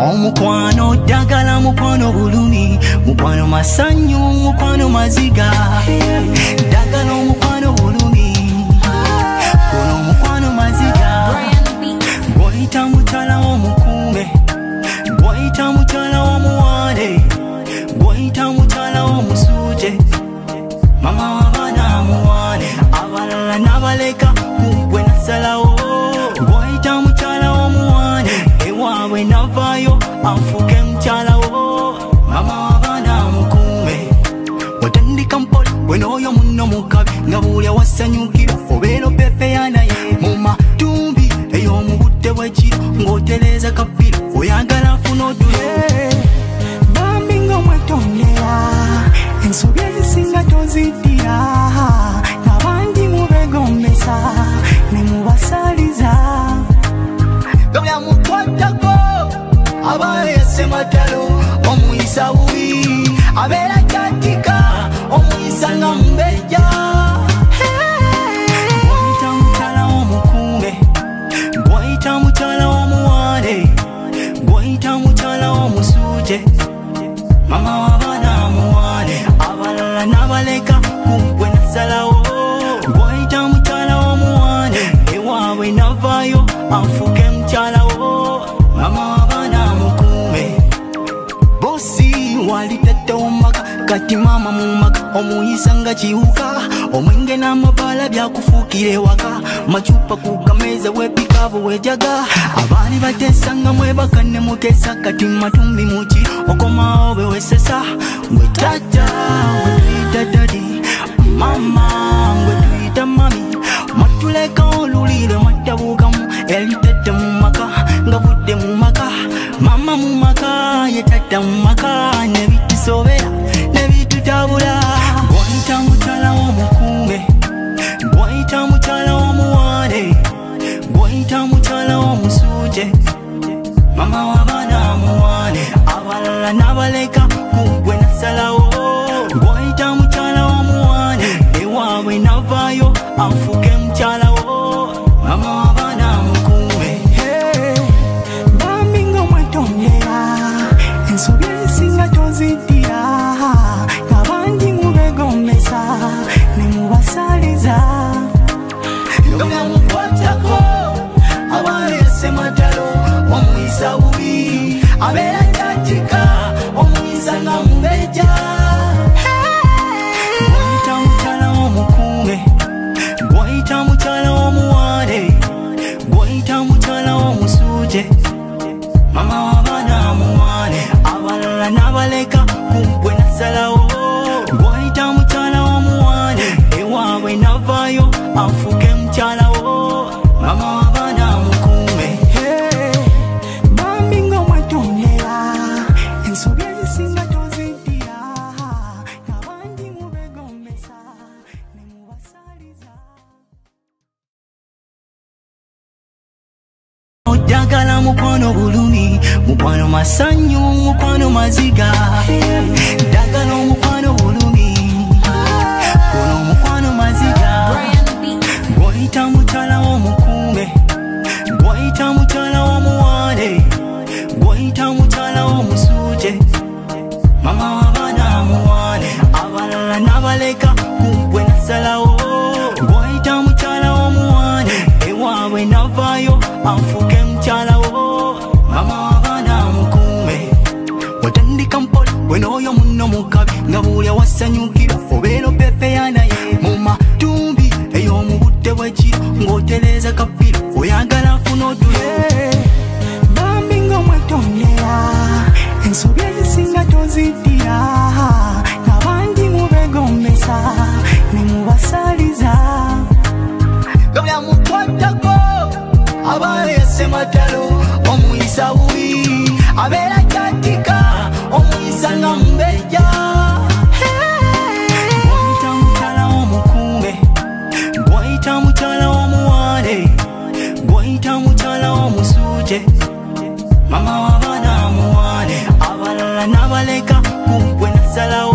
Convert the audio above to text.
Omukwano ddagala mukwano bulumi, mukwano masanyu, mukwano maziga. Ddagala omukwano bulumi, guno omukwano maziga. Bw'oyita mukyala w'omukuume, bw'oyita mukyala w'omuwale, bw'oyita mukyala w'omusuuje, mama w'abaana muwale. Abalala n'abaleka gwe nasalawo. Bw'oyita mukyala w'omuwale, ewaabwe navaayo anfuke mukyala wo, mama w'abaana mukuume. Watandika mpola bwe n'oyo munno mukabi, nga buli awasanyukira obeera opepeya naye mu matumbi ey'omu budde bw'ekiro, ng'otereeza kapiro oyagala afuna odule. Bambi ng'omwetondera ensobi ezisinga toziddira, n'abandi mubegombesa ne mubasaliza. Gabya mukwatako abaana yasematalo, omuyisa bubi abeera kyatika, omuyisa nga mubejja. Bw'oyita mukyala w'omukuume, bw'oyita mukyala w'omuwale, bw'oyita mukyala w'omusuuje, mama w'abaana muwale. Abalala n'abaleka gwe nasalawo. Bw'oyita mukyala w'omuwale, ewaabwe navaayo anfuke mukyala wo, mama w'abaana mukuume. Bosi wali tatta w'omaka, kati maama mu maka, omuyisa nga kiwuka, omwenge n'amabaala byakufuukira ewaka, macupa ku kameeza weepika buwejaga. Abaali bateesa nga mwebaka ne muteesa, kati matumbi muki okomawo bewesesa. Gwe taata gwe tuyita dadi, mama gwe tuyita mami, mwatuleka olulire mwattabuukamu eri tatta mu maka, nga budde mu maka, mama mu maka ye tatta mu maka, ne bitusobera ne bitutabula. Bw'oyita mukyala w'omukuume, bw'oyita mukyala w'omuwale, bw'oyita mukyala w'omusuuje, mama w'abaana muwale. Abalala n'abaleka gwe nasalawo. Bw'oyita mukyala w'omuwale, ewaabwe navaayo anfuke mukyala wo, mama w'abaana mukuume. Bambi ng'omwetondera ensobi ezisinga toziddira, n'abandi mubegombesa ne mubasaliza. Gabya mukwatako abaana yasematalo, omuyisa bubi abeera kyatika, omuyisa nga mubejja. Bw'oyita mukyala w'omukuume, bw'oyita mukyala w'omuwale, bw'oyita mukyala w'omusuuje, mama w'abaana muwale. Abalala n'abaleka gwe nasalawo. Bw'oyita mukyala w'omuwale, ewaabwe navaayo anfuke mukyala wo, mama w'abaana mukuume. Bambi ng'omwetondera ensobi ezisinga toziddira, n'abandi mubegombesa ne mubasaliza. Ddagala mukwano bulumi, mukwano masanyu, mukwano maziga. Ddagala omukwano bulumi, guno omukwano maziga. Bw'oyita mukyala w'omukuume, bw'oyita mukyala w'omuwale, bw'oyita mukyala w'omusuuje, mama w'abaana muwale. Abalala n'abaleka gwe nasalawo. Bw'oyita mukyala w'omuwale, ewaabwe navaayo anfuke mukyala wo, mama w'abaana mukuume. Watandika mpola bwe n'oyo munno mukabi, nga buli awasanyukira obeera opepeya naye mu matumbi ey'omu budde bw'ekiro, ng'otereeza kapiro oyagala afuna odule. Bambi ng'omwetondera ensobi ezisinga toziddira, n'abandi mubegombesa ne mubasaliza. Gabya mukwatako abaana yasematalo, omuyisa bubi abeera kyatika, omuyisa nga mubejja. Bw'oyita mukyala w'omukuume, bw'oyita mukyala w'omuwale, bw'oyita mukyala w'omusuuje, mama w'abaana muwale. Abalala n'abaleka gwe nasalawo.